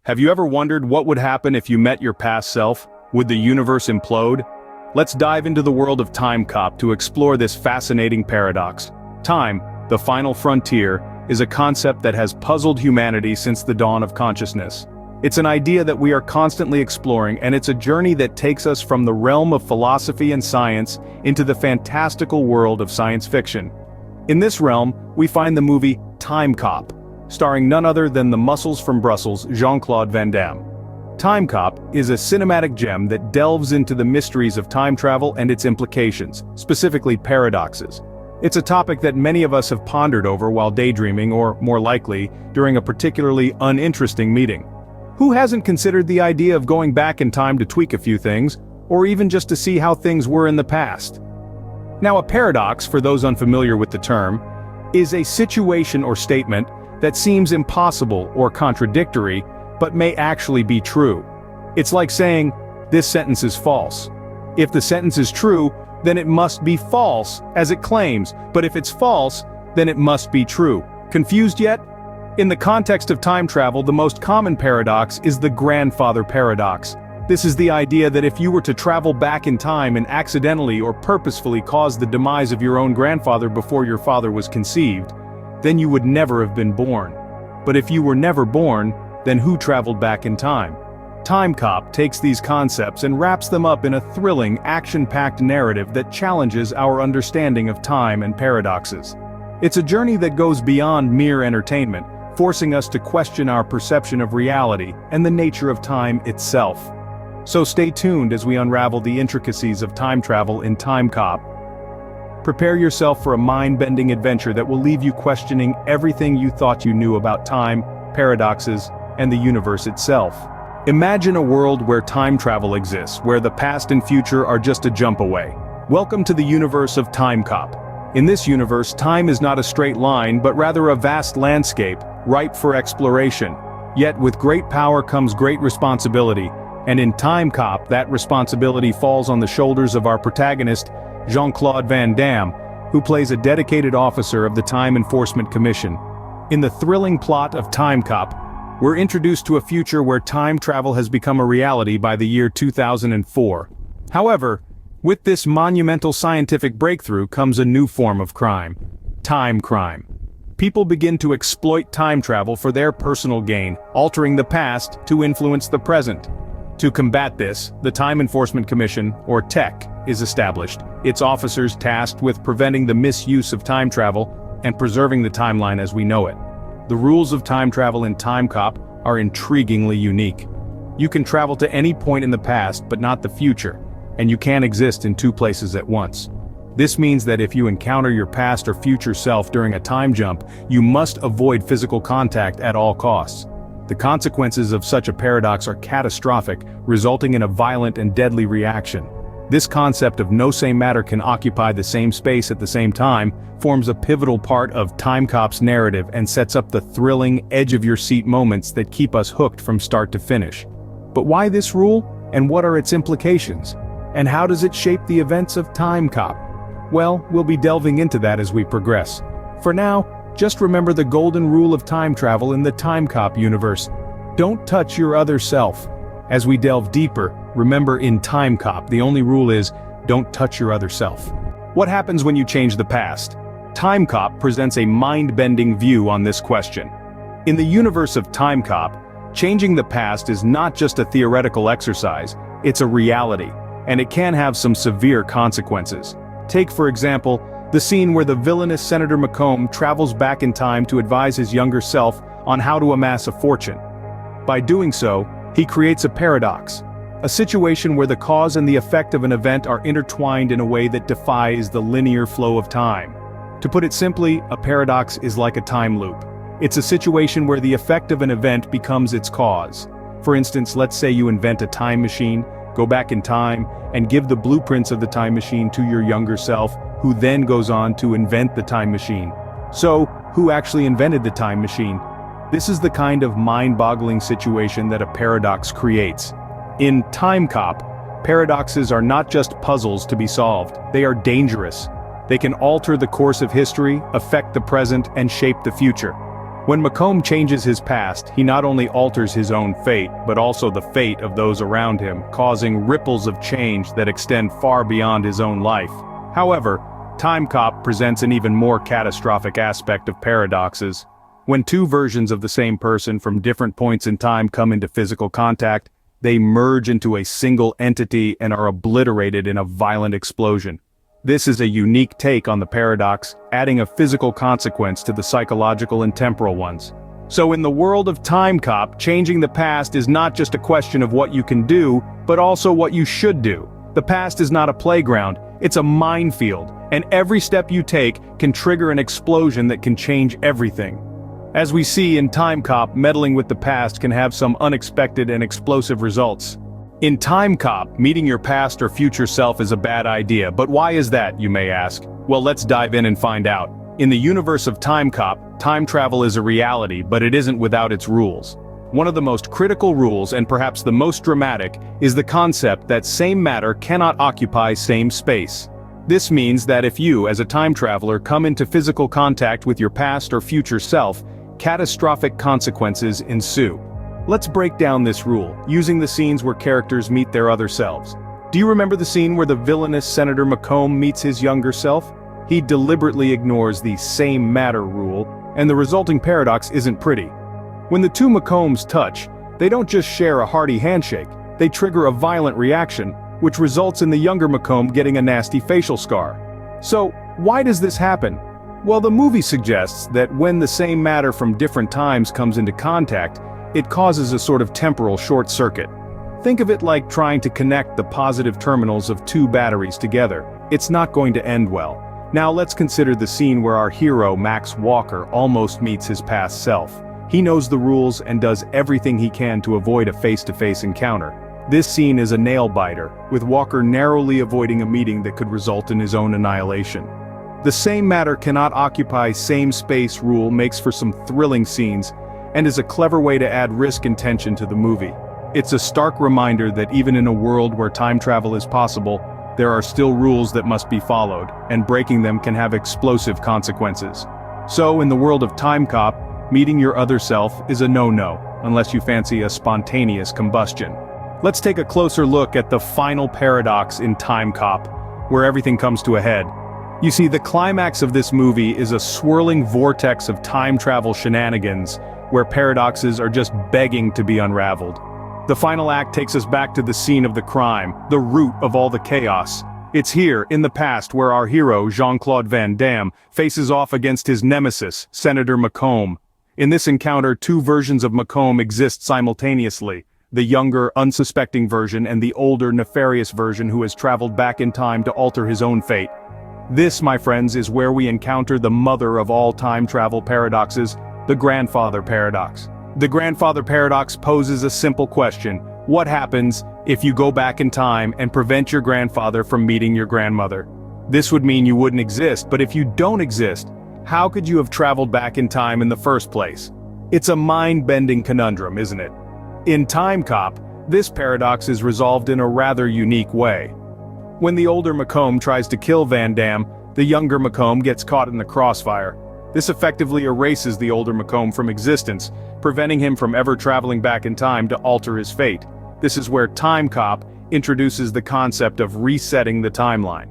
Have you ever wondered what would happen if you met your past self? Would the universe implode? Let's dive into the world of Timecop to explore this fascinating paradox. Time, the final frontier, is a concept that has puzzled humanity since the dawn of consciousness. It's an idea that we are constantly exploring, and it's a journey that takes us from the realm of philosophy and science into the fantastical world of science fiction. In this realm, we find the movie Timecop, starring none other than the muscles from Brussels, Jean-Claude Van Damme. Timecop is a cinematic gem that delves into the mysteries of time travel and its implications, specifically paradoxes. It's a topic that many of us have pondered over while daydreaming, or, more likely, during a particularly uninteresting meeting. Who hasn't considered the idea of going back in time to tweak a few things, or even just to see how things were in the past? Now, a paradox, for those unfamiliar with the term, is a situation or statement that seems impossible or contradictory, but may actually be true. It's like saying, this sentence is false. If the sentence is true, then it must be false, as it claims, but if it's false, then it must be true. Confused yet? In the context of time travel, the most common paradox is the grandfather paradox. This is the idea that if you were to travel back in time and accidentally or purposefully cause the demise of your own grandfather before your father was conceived, then you would never have been born. But if you were never born, then who traveled back in time? Timecop takes these concepts and wraps them up in a thrilling, action-packed narrative that challenges our understanding of time and paradoxes. It's a journey that goes beyond mere entertainment, forcing us to question our perception of reality and the nature of time itself. So stay tuned as we unravel the intricacies of time travel in Timecop. Prepare yourself for a mind-bending adventure that will leave you questioning everything you thought you knew about time, paradoxes, and the universe itself. Imagine a world where time travel exists, where the past and future are just a jump away. Welcome to the universe of Timecop. In this universe, time is not a straight line, but rather a vast landscape, ripe for exploration. Yet with great power comes great responsibility, and in Timecop, that responsibility falls on the shoulders of our protagonist, Jean-Claude Van Damme, who plays a dedicated officer of the Time Enforcement Commission. In the thrilling plot of Timecop, we're introduced to a future where time travel has become a reality by the year 2004. However, with this monumental scientific breakthrough comes a new form of crime: time crime. People begin to exploit time travel for their personal gain, altering the past to influence the present. To combat this, the Time Enforcement Commission, or TEC, is established, its officers tasked with preventing the misuse of time travel and preserving the timeline as we know it. The rules of time travel in Timecop are intriguingly unique. You can travel to any point in the past but not the future, and you can't exist in two places at once. This means that if you encounter your past or future self during a time jump, you must avoid physical contact at all costs. The consequences of such a paradox are catastrophic, resulting in a violent and deadly reaction. This concept of no same matter can occupy the same space at the same time forms a pivotal part of Timecop's narrative and sets up the thrilling, edge-of-your-seat moments that keep us hooked from start to finish. But why this rule, and what are its implications? And how does it shape the events of Timecop? Well, we'll be delving into that as we progress. For now, just remember the golden rule of time travel in the Timecop universe: don't touch your other self. As we delve deeper, remember in Timecop the only rule is, don't touch your other self. What happens when you change the past? Timecop presents a mind-bending view on this question. In the universe of Timecop, changing the past is not just a theoretical exercise, it's a reality, and it can have some severe consequences. Take, for example, the scene where the villainous Senator McComb travels back in time to advise his younger self on how to amass a fortune. By doing so, he creates a paradox, a situation where the cause and the effect of an event are intertwined in a way that defies the linear flow of time. To put it simply, a paradox is like a time loop. It's a situation where the effect of an event becomes its cause. For instance, let's say you invent a time machine, go back in time, and give the blueprints of the time machine to your younger self, who then goes on to invent the time machine. So, who actually invented the time machine? This is the kind of mind-boggling situation that a paradox creates. In Timecop, paradoxes are not just puzzles to be solved, they are dangerous. They can alter the course of history, affect the present, and shape the future. When Macomb changes his past, he not only alters his own fate, but also the fate of those around him, causing ripples of change that extend far beyond his own life. However, Timecop presents an even more catastrophic aspect of paradoxes. When two versions of the same person from different points in time come into physical contact, they merge into a single entity and are obliterated in a violent explosion. This is a unique take on the paradox, adding a physical consequence to the psychological and temporal ones. So in the world of Timecop, changing the past is not just a question of what you can do, but also what you should do. The past is not a playground, it's a minefield, and every step you take can trigger an explosion that can change everything. As we see in Timecop, meddling with the past can have some unexpected and explosive results. In Timecop, meeting your past or future self is a bad idea, but why is that, you may ask? Well, let's dive in and find out. In the universe of Timecop, time travel is a reality, but it isn't without its rules. One of the most critical rules, and perhaps the most dramatic, is the concept that same matter cannot occupy same space. This means that if you, as a time traveler, come into physical contact with your past or future self, catastrophic consequences ensue. Let's break down this rule, using the scenes where characters meet their other selves. Do you remember the scene where the villainous Senator Macomb meets his younger self? He deliberately ignores the same matter rule, and the resulting paradox isn't pretty. When the two Macombs touch, they don't just share a hearty handshake, they trigger a violent reaction, which results in the younger Macomb getting a nasty facial scar. So, why does this happen? Well, the movie suggests that when the same matter from different times comes into contact, it causes a sort of temporal short circuit. Think of it like trying to connect the positive terminals of two batteries together. It's not going to end well. Now let's consider the scene where our hero, Max Walker, almost meets his past self. He knows the rules and does everything he can to avoid a face-to-face encounter. This scene is a nail-biter, with Walker narrowly avoiding a meeting that could result in his own annihilation. The same matter cannot occupy same space rule makes for some thrilling scenes, and is a clever way to add risk and tension to the movie. It's a stark reminder that even in a world where time travel is possible, there are still rules that must be followed, and breaking them can have explosive consequences. So in the world of Timecop, meeting your other self is a no-no, unless you fancy a spontaneous combustion. Let's take a closer look at the final paradox in Timecop, where everything comes to a head. You see, the climax of this movie is a swirling vortex of time travel shenanigans, where paradoxes are just begging to be unraveled. The final act takes us back to the scene of the crime, the root of all the chaos. It's here, in the past, where our hero, Jean-Claude Van Damme, faces off against his nemesis, Senator Macomb. In this encounter, two versions of Macomb exist simultaneously, the younger, unsuspecting version and the older, nefarious version who has traveled back in time to alter his own fate. This, my friends, is where we encounter the mother of all time travel paradoxes, the grandfather paradox. The grandfather paradox poses a simple question: what happens if you go back in time and prevent your grandfather from meeting your grandmother? This would mean you wouldn't exist, but if you don't exist, how could you have traveled back in time in the first place? It's a mind-bending conundrum, isn't it? In Timecop, this paradox is resolved in a rather unique way. When the older Macomb tries to kill Van Damme, the younger Macomb gets caught in the crossfire. This effectively erases the older Macomb from existence, preventing him from ever traveling back in time to alter his fate. This is where Timecop introduces the concept of resetting the timeline.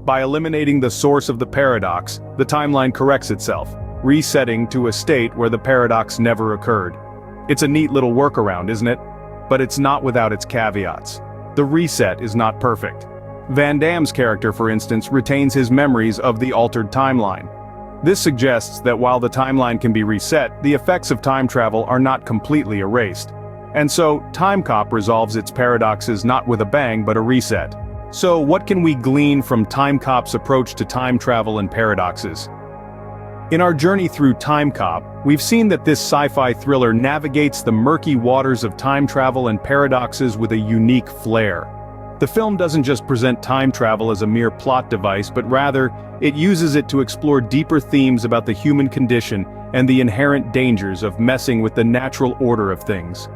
By eliminating the source of the paradox, the timeline corrects itself, resetting to a state where the paradox never occurred. It's a neat little workaround, isn't it? But it's not without its caveats. The reset is not perfect. Van Damme's character, for instance, retains his memories of the altered timeline. This suggests that while the timeline can be reset, the effects of time travel are not completely erased. And so, Timecop resolves its paradoxes not with a bang but a reset. So what can we glean from Timecop's approach to time travel and paradoxes? In our journey through Timecop, we've seen that this sci-fi thriller navigates the murky waters of time travel and paradoxes with a unique flair. The film doesn't just present time travel as a mere plot device, but rather, it uses it to explore deeper themes about the human condition and the inherent dangers of messing with the natural order of things.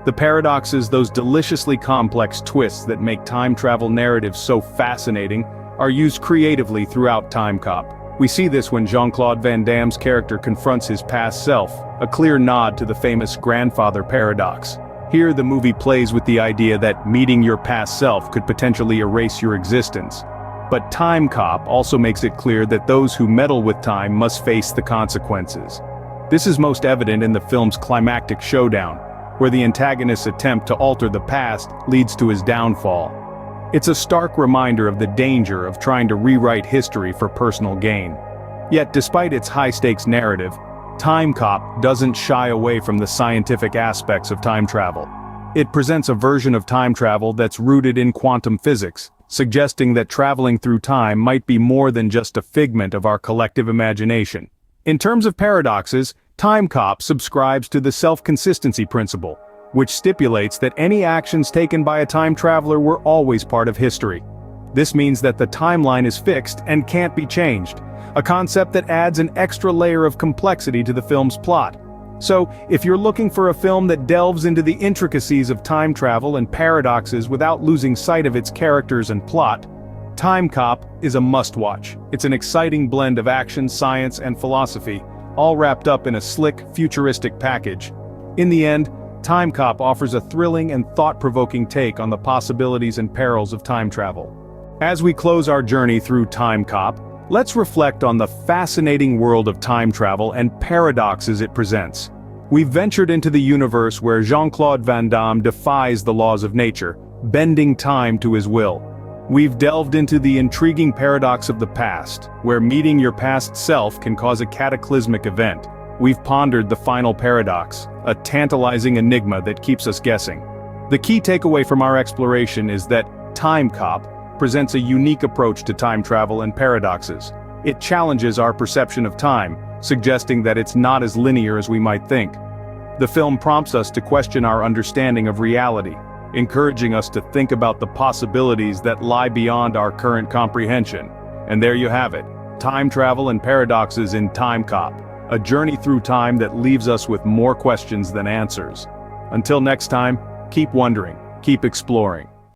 The paradoxes, those deliciously complex twists that make time travel narratives so fascinating, are used creatively throughout Timecop. We see this when Jean-Claude Van Damme's character confronts his past self, a clear nod to the famous grandfather paradox. Here the movie plays with the idea that meeting your past self could potentially erase your existence. But Timecop also makes it clear that those who meddle with time must face the consequences. This is most evident in the film's climactic showdown, where the antagonist's attempt to alter the past leads to his downfall. It's a stark reminder of the danger of trying to rewrite history for personal gain. Yet despite its high-stakes narrative, Timecop doesn't shy away from the scientific aspects of time travel. It presents a version of time travel that's rooted in quantum physics, suggesting that traveling through time might be more than just a figment of our collective imagination. In terms of paradoxes, Timecop subscribes to the self-consistency principle, which stipulates that any actions taken by a time traveler were always part of history. This means that the timeline is fixed and can't be changed, a concept that adds an extra layer of complexity to the film's plot. So, if you're looking for a film that delves into the intricacies of time travel and paradoxes without losing sight of its characters and plot, Timecop is a must-watch. It's an exciting blend of action, science, and philosophy, all wrapped up in a slick, futuristic package. In the end, Timecop offers a thrilling and thought-provoking take on the possibilities and perils of time travel. As we close our journey through Timecop, let's reflect on the fascinating world of time travel and paradoxes it presents. We've ventured into the universe where Jean-Claude Van Damme defies the laws of nature, bending time to his will. We've delved into the intriguing paradox of the past, where meeting your past self can cause a cataclysmic event. We've pondered the final paradox, a tantalizing enigma that keeps us guessing. The key takeaway from our exploration is that Timecop presents a unique approach to time travel and paradoxes. It challenges our perception of time, suggesting that it's not as linear as we might think. The film prompts us to question our understanding of reality, encouraging us to think about the possibilities that lie beyond our current comprehension. And there you have it, time travel and paradoxes in Timecop, a journey through time that leaves us with more questions than answers. Until next time, keep wondering, keep exploring.